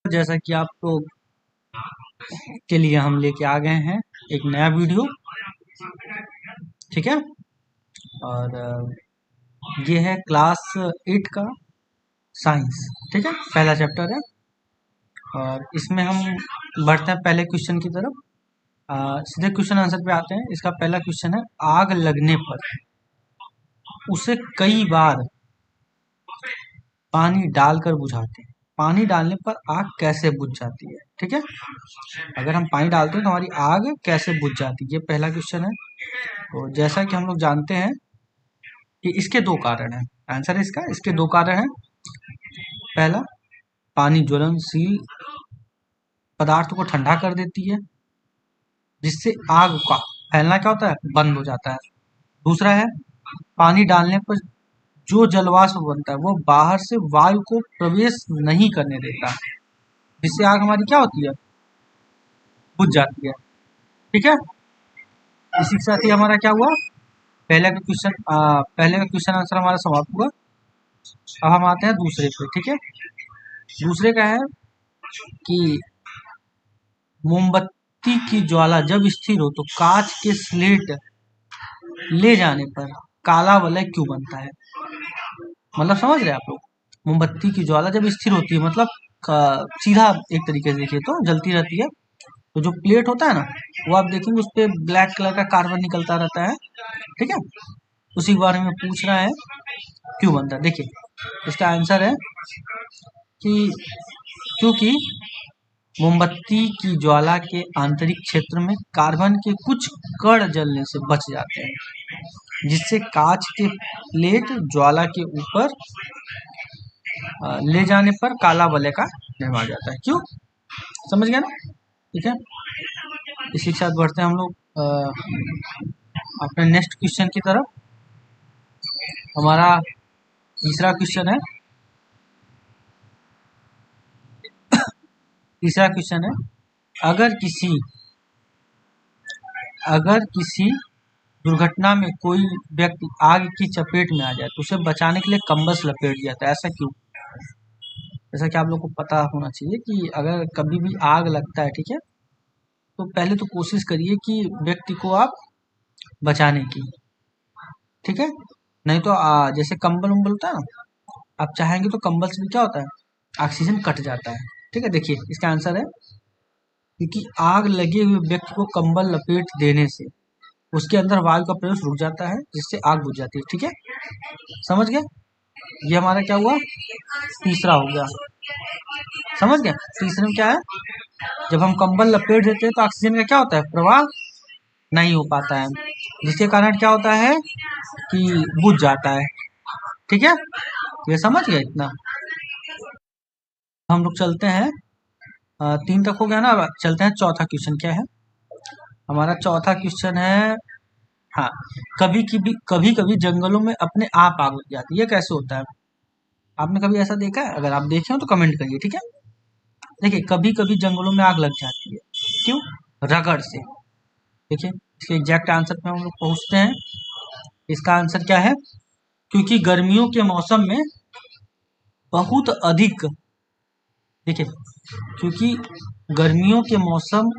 जैसा कि आप लोग के लिए हम लेके आ गए हैं एक नया वीडियो। ठीक है। और ये है क्लास 8 का साइंस। ठीक है, पहला चैप्टर है और इसमें हम बढ़ते हैं पहले क्वेश्चन की तरफ। सीधे क्वेश्चन आंसर पे आते हैं। इसका पहला क्वेश्चन है, आग लगने पर उसे कई बार पानी डालकर बुझाते हैं। पानी डालने पर आग कैसे बुझ जाती है? ठीक है, अगर हम पानी डालते हैं तो हमारी आग कैसे बुझ जाती है, ये पहला क्वेश्चन है। तो जैसा कि हम लोग जानते हैं कि इसके दो कारण हैं। आंसर है इसका, इसके दो कारण हैं। पहला, पानी ज्वलनशील पदार्थ को ठंडा कर देती है, जिससे आग का फैलना क्या होता है, बंद हो जाता है। दूसरा है, पानी डालने पर जो जलवाष्प बनता है वो बाहर से वायु को प्रवेश नहीं करने देता, जिससे आग हमारी क्या होती है, बुझ जाती है। ठीक है, इसी के साथ ही हमारा क्या हुआ, पहले का क्वेश्चन आंसर हमारा समाप्त हुआ। अब हम आते हैं दूसरे पे। ठीक है, दूसरे का है कि मोमबत्ती की ज्वाला जब स्थिर हो तो कांच के स्लेट ले जाने पर काला वलय क्यों बनता है? मतलब समझ रहे हैं आप लोग, मोमबत्ती की ज्वाला जब स्थिर होती है मतलब सीधा एक तरीके से देखिए तो जलती रहती है, तो जो प्लेट होता है ना, वो आप देखेंगे उस पर ब्लैक कलर का कार्बन निकलता रहता है। ठीक है, उसी के बारे में पूछ रहा है क्यों बनता है। देखिए, इसका आंसर है कि क्योंकि मोमबत्ती की ज्वाला के आंतरिक क्षेत्र में कार्बन के कुछ कण जलने से बच जाते हैं, जिससे कांच के प्लेट ज्वाला के ऊपर ले जाने पर काला वलय का निर्माण हो जाता है। क्यों, समझ गया ना? ठीक है, इसी के साथ बढ़ते हैं हम लोग अपने नेक्स्ट क्वेश्चन की तरफ। हमारा तीसरा क्वेश्चन है, अगर किसी दुर्घटना में कोई व्यक्ति आग की चपेट में आ जाए तो उसे बचाने के लिए कम्बस लपेट दिया जाता है, ऐसा क्यों? जैसा कि आप लोग को पता होना चाहिए कि अगर कभी भी आग लगता है, ठीक है, तो पहले तो कोशिश करिए कि व्यक्ति को आप बचाने की। ठीक है, नहीं तो जैसे कंबल उम्बल होता है ना, आप चाहेंगे तो कंबल से भी क्या होता है, ऑक्सीजन कट जाता है। ठीक है, देखिए इसका आंसर है क्योंकि आग लगे हुए व्यक्ति को कंबल लपेट देने से उसके अंदर वायु का प्रवेश रुक जाता है, जिससे आग बुझ जाती है। ठीक है, समझ गए? ये हमारा क्या हुआ, तीसरा हो गया। समझ गए? तीसरे में क्या है, जब हम कंबल लपेट देते हैं तो ऑक्सीजन का क्या होता है, प्रवाह नहीं हो पाता है, जिसके कारण क्या होता है कि बुझ जाता है। ठीक है, ये समझ गए इतना? हम लोग चलते हैं 3 तक हो गया ना, अब चलते हैं चौथा क्वेश्चन। क्या है हमारा चौथा क्वेश्चन है, हाँ, कभी कभी जंगलों में अपने आप आग लग जाती है, ये कैसे होता है? आपने कभी ऐसा देखा है? अगर आप देखे हो तो कमेंट करिए। ठीक है, देखिए कभी कभी जंगलों में आग लग जाती है, क्यों? रगड़ से। देखिए इसके एग्जैक्ट आंसर पे हम लोग पहुंचते हैं। इसका आंसर क्या है, क्योंकि गर्मियों के मौसम में बहुत अधिक, देखिए क्योंकि गर्मियों के मौसम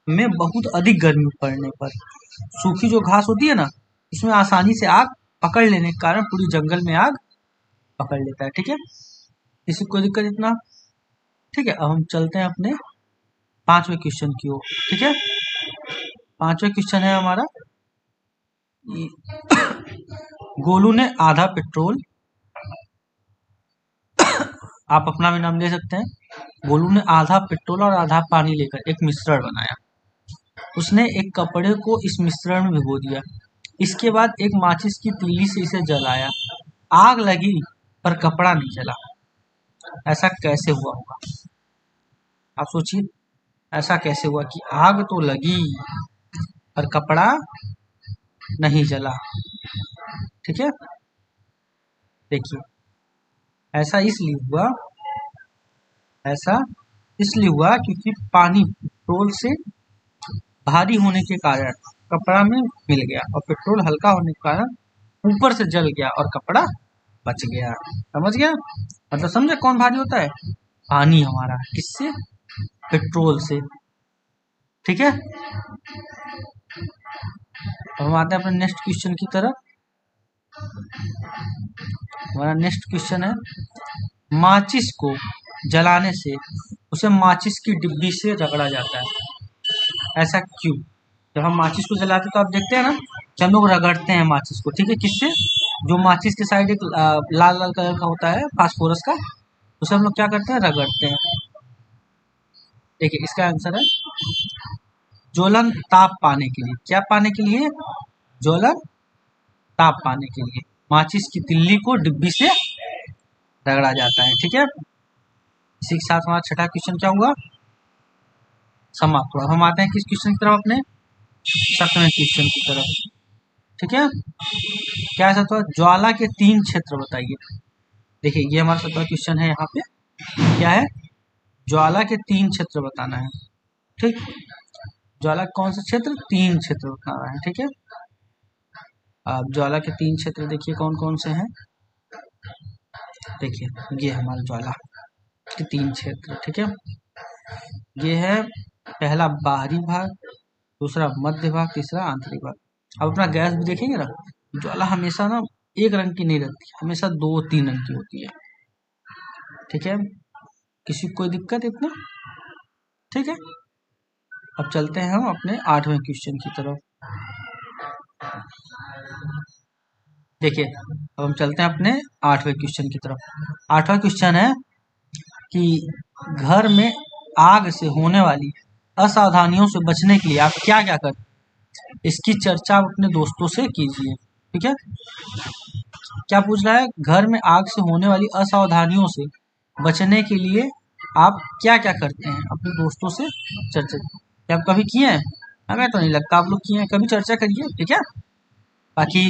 में बहुत अधिक गर्मी पड़ने पर सूखी जो घास होती है ना, इसमें आसानी से आग पकड़ लेने के कारण पूरी जंगल में आग पकड़ लेता है। ठीक है, किसी को दिक्कत इतना? ठीक है, अब हम चलते हैं अपने पांचवें क्वेश्चन की ओर। ठीक है, पांचवें क्वेश्चन है हमारा, गोलू ने आधा पेट्रोल, आप अपना भी नाम ले सकते हैं। गोलू ने आधा पेट्रोल और आधा पानी लेकर एक मिश्रण बनाया। उसने एक कपड़े को इस मिश्रण में भिगो दिया। इसके बाद एक माचिस की तीली से इसे जलाया। आग लगी पर कपड़ा नहीं जला। ऐसा कैसे हुआ होगा? आप सोचिए, ऐसा कैसे हुआ कि आग तो लगी पर कपड़ा नहीं जला? ठीक है, देखिए ऐसा इसलिए हुआ क्योंकि पानी पेट्रोल से भारी होने के कारण कपड़ा में मिल गया और पेट्रोल हल्का होने के कारण ऊपर से जल गया और कपड़ा बच गया। समझ गया? मतलब समझे कौन भारी होता है? हानि हमारा किससे, पेट्रोल से। ठीक है, अब हम आते हैं अपने नेक्स्ट क्वेश्चन की तरफ। हमारा नेक्स्ट क्वेश्चन है, माचिस को जलाने से उसे माचिस की डिब्बी से रगड़ा जाता है, ऐसा क्यों? जब हम माचिस को जलाते तो आप देखते हैं ना कि हम लोग रगड़ते हैं माचिस को, ठीक है, किससे, जो माचिस के साइड एक लाल लाल कलर का होता है फास्फोरस का, उसे हम लोग क्या करते हैं, रगड़ते हैं। देखिए इसका आंसर है ज्वलन ताप पाने के लिए। क्या पाने के लिए? ज्वलन ताप पाने के लिए माचिस की तिल्ली को डिब्बी से रगड़ा जाता है। ठीक है, इसी के साथ हमारा छठा क्वेश्चन क्या हुआ, समाप्त हुआ। हम आते हैं किस क्वेश्चन की तरफ, अपने 7वें क्वेश्चन की तरफ। ठीक है, क्या है तो ज्वाला के 3 क्षेत्र बताइए। देखिए ये हमारा 7वां क्वेश्चन है, यहाँ पे क्या है, ज्वाला के 3 क्षेत्र बताना है। ठीक, ज्वाला कौन सा क्षेत्र, 3 क्षेत्र बताना है। ठीक है, अब ज्वाला के 3 क्षेत्र देखिए कौन कौन से हैं। देखिए ये हमारा ज्वाला के 3 क्षेत्र। ठीक है, ये है पहला बाहरी भाग, दूसरा मध्य भाग, तीसरा आंतरिक भाग। अब अपना गैस भी देखेंगे ना, ज्वाला हमेशा ना एक रंग की नहीं रहती, हमेशा 2-3 रंग की होती है। ठीक है, किसी को कोई दिक्कत इतना? ठीक है, अब चलते हैं हम अपने 8वें क्वेश्चन की तरफ। देखिए अब हम चलते हैं अपने 8वें क्वेश्चन की तरफ। 8वां क्वेश्चन है कि घर में आग से होने वाली असावधानियों से बचने के लिए आप क्या क्या करते हैं, इसकी चर्चा आप अपने दोस्तों से कीजिए। ठीक है, क्या पूछ रहा है, घर में आग से होने वाली असावधानियों से बचने के लिए आप क्या क्या करते हैं, अपने दोस्तों से चर्चा। क्या आप कभी किए हैं? हमें तो नहीं लगता आप लोग किए हैं, कभी चर्चा करिए। ठीक है, बाकी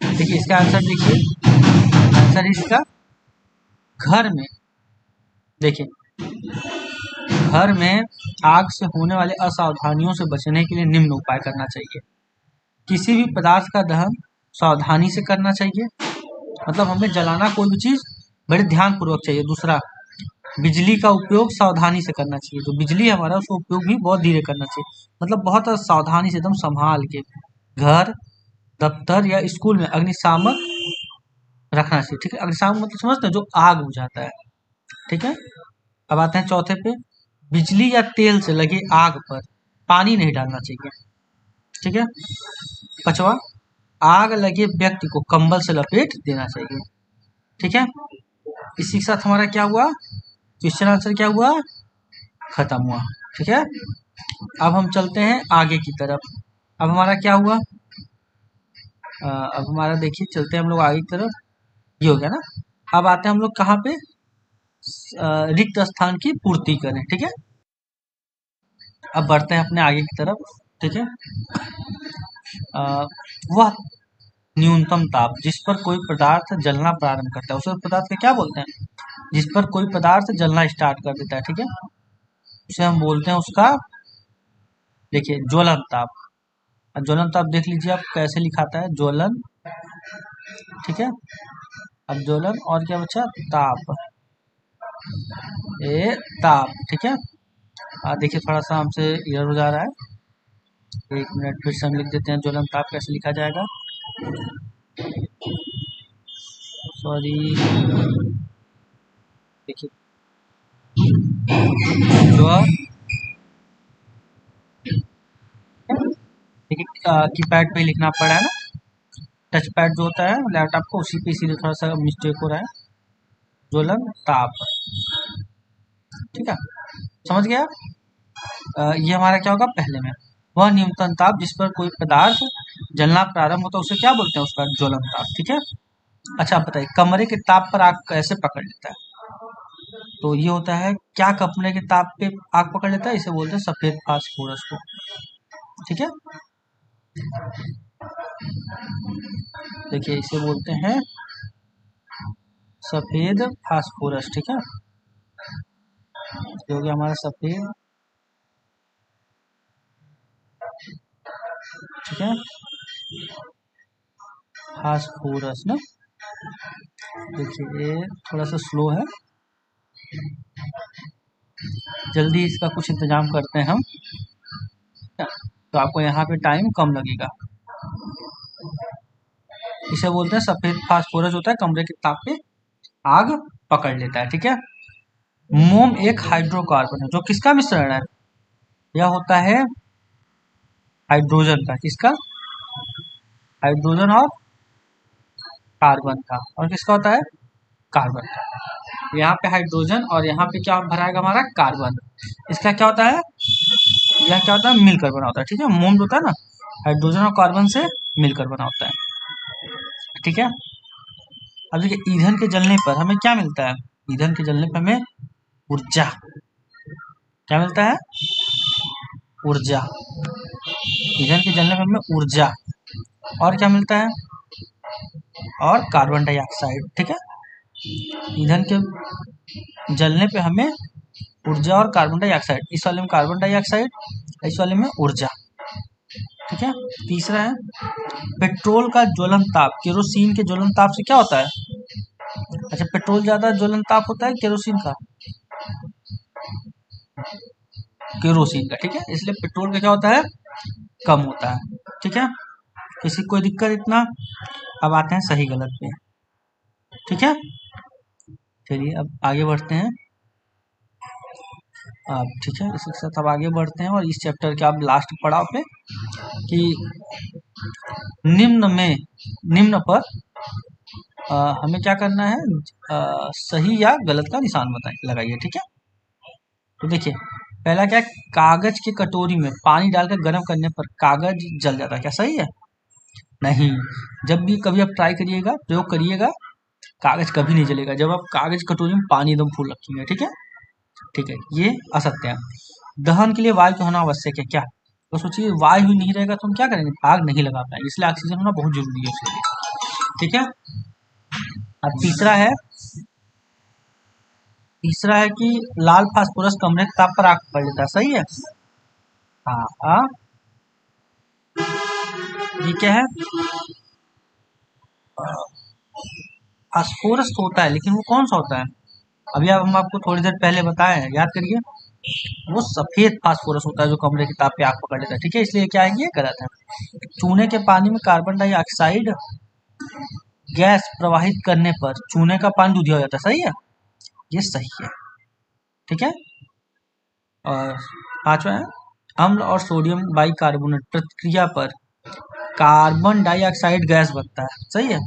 देखिए इसका आंसर, देखिए आंसर इसका घर में, देखिए घर में आग से होने वाले असावधानियों से बचने के लिए निम्न उपाय करना चाहिए। किसी भी पदार्थ का दहन सावधानी से करना चाहिए, मतलब हमें जलाना कोई भी चीज बड़े ध्यान पूर्वक चाहिए। दूसरा, बिजली का उपयोग सावधानी से करना चाहिए, जो बिजली हमारा उसका उपयोग भी बहुत धीरे करना चाहिए, मतलब बहुत सावधानी से एकदम संभाल के। घर, दफ्तर या स्कूल में अग्निशामक रखना चाहिए। ठीक है, अग्निशामक मतलब समझते हैं, जो आग बुझाता है। ठीक है, अब आते हैं चौथे पे, बिजली या तेल से लगे आग पर पानी नहीं डालना चाहिए। ठीक है, 5वां, आग लगे व्यक्ति को कंबल से लपेट देना चाहिए। ठीक है, इसी के साथ हमारा क्या हुआ, क्वेश्चन आंसर क्या हुआ, खत्म हुआ। ठीक है, अब हम चलते हैं आगे की तरफ। अब हमारा क्या हुआ, अब हमारा देखिए चलते हैं हम लोग आगे की तरफ, ये हो गया ना। अब आते हैं हम लोग कहाँ पे, रिक्त स्थान की पूर्ति करें। ठीक है, अब बढ़ते हैं अपने आगे की तरफ। ठीक है, वह न्यूनतम ताप जिस पर कोई पदार्थ जलना प्रारंभ करता है, उस पदार्थ को क्या बोलते हैं, जिस पर कोई पदार्थ जलना स्टार्ट कर देता है। ठीक है, उसे हम बोलते हैं उसका, देखिए ज्वलन ताप। ज्वलन ताप देख लीजिए आप कैसे लिखाता है, ज्वलन। ठीक है, अब ज्वलन और क्या बचा, ताप, ए ताप। ठीक है, देखिए थोड़ा सा हमसे इधर हो जा रहा है, 1 मिनट फिर से हम लिख देते हैं ज्वलन ताप कैसे लिखा जाएगा, सॉरी। देखिए देखिए कीपैड पे लिखना पड़ा है ना, टच पैड जो होता है लैपटॉप को, उसी पे इसीलिए थोड़ा सा मिस्टेक हो रहा है, ज्वलन ताप। ठीक है, समझ गया। ये हमारा क्या होगा पहले में, वह न्यूनतम ताप जिस पर कोई पदार्थ जलना प्रारंभ होता है उसे क्या बोलते हैं, उसका ज्वलन ताप। ठीक है, अच्छा आप बताइए, कमरे के ताप पर आग कैसे पकड़ लेता है, तो ये होता है, क्या कमरे के ताप पे आग पकड़ लेता है, इसे बोलते हैं सफेद फास्फोरस को। ठीक है, देखिए इसे बोलते हैं सफेद फास्फोरस। ठीक है, ये हो गया हमारा सफेद। ठीक है, फास्फोरस ना, देखिए ये थोड़ा सा स्लो है, जल्दी इसका कुछ इंतजाम करते हैं हम, तो आपको यहाँ पे टाइम कम लगेगा। इसे बोलते हैं सफेद फास्फोरस, होता है कमरे की ताप पे आग पकड़ लेता है। ठीक है। मोम एक हाइड्रोकार्बन है जो किसका मिश्रण है? यह होता है हाइड्रोजन का। किसका? हाइड्रोजन और कार्बन का। और किसका होता है? कार्बन का। यहाँ पे हाइड्रोजन और यहाँ पे क्या भरा है हमारा? कार्बन। इसका क्या होता है? यह क्या होता है? मिलकर बना होता है। ठीक है। मोम होता है ना, हाइड्रोजन और कार्बन से मिलकर बना होता है। ठीक है। अब देखिए, ईंधन के जलने पर हमें क्या मिलता है? ईंधन के जलने पर हमें ऊर्जा। क्या मिलता है? ऊर्जा। ईंधन के जलने पर हमें ऊर्जा। और क्या मिलता है? और कार्बन डाइऑक्साइड। ठीक है। ईंधन के जलने पे हमें ऊर्जा और कार्बन डाइऑक्साइड। इस वाले में कार्बन डाइऑक्साइड, इस वाले में ऊर्जा। ठीक है। तीसरा है पेट्रोल का ज्वलन ताप केरोसिन के ज्वलन ताप से क्या होता है? अच्छा, पेट्रोल ज्यादा ज्वलन ताप होता है केरोसिन का? केरोसिन का। ठीक है। इसलिए पेट्रोल का क्या होता है? कम होता है। ठीक है। किसी कोई दिक्कत इतना? अब आते हैं सही गलत पे। ठीक है। चलिए अब आगे बढ़ते हैं। अब ठीक है, इसी के साथ अब आगे बढ़ते हैं और इस चैप्टर के अब लास्ट पड़ाव पे कि निम्न पर हमें क्या करना है? सही या गलत का निशान लगाइए। ठीक है। तो देखिए, पहला क्या है? कागज की कटोरी में पानी डालकर गर्म करने पर कागज जल जाता है। क्या सही है? नहीं। जब भी कभी आप ट्राई करिएगा, प्रयोग करिएगा, कागज कभी नहीं जलेगा जब आप कागज कटोरी में पानी एकदम फुल रखेंगे। ठीक है। ठीक है, ये असत्य है। दहन के लिए वायु का होना आवश्यक है। क्या? तो सोचिए, वायु ही नहीं रहेगा तो हम क्या करेंगे? आग नहीं लगा पाएंगे। इसलिए ऑक्सीजन होना बहुत जरूरी है उसके लिए। ठीक है। अब तीसरा है कि लाल फास्फोरस कमरे के ताप पर आग पकड़ लेता है। सही है? हाँ। ये क्या है? फास्फोरस तो होता है, लेकिन वो कौन सा होता है? अभी हम आपको थोड़ी देर पहले बताए हैं, याद करिए। वो सफेद फास्फोरस होता है जो कमरे की ताप पे आग पकड़ लेता है। ठीक है। इसलिए क्या है? ये गलत है। चूने के पानी में कार्बन डाइऑक्साइड गैस प्रवाहित करने पर चूने का पानी दूधिया हो जाता है। सही है? ये सही है। ठीक है। और पांचवा है अम्ल और सोडियम बाइकार्बोनेट प्रतिक्रिया पर कार्बन डाइऑक्साइड गैस बनता है। सही है?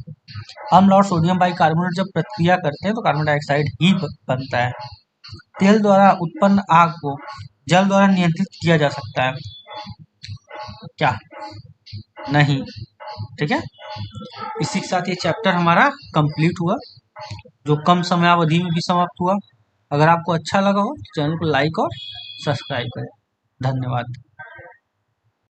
अम्ल और सोडियम बाइकार्बोनेट जब प्रतिक्रिया करते हैं तो कार्बन डाइऑक्साइड ही बनता है। तेल द्वारा उत्पन्न आग को जल द्वारा नियंत्रित किया जा सकता है। क्या? नहीं। ठीक है। इसी के साथ ये चैप्टर हमारा कंप्लीट हुआ, जो कम समयावधि में भी समाप्त हुआ। अगर आपको अच्छा लगा हो तो चैनल को लाइक और सब्सक्राइब करें। धन्यवाद।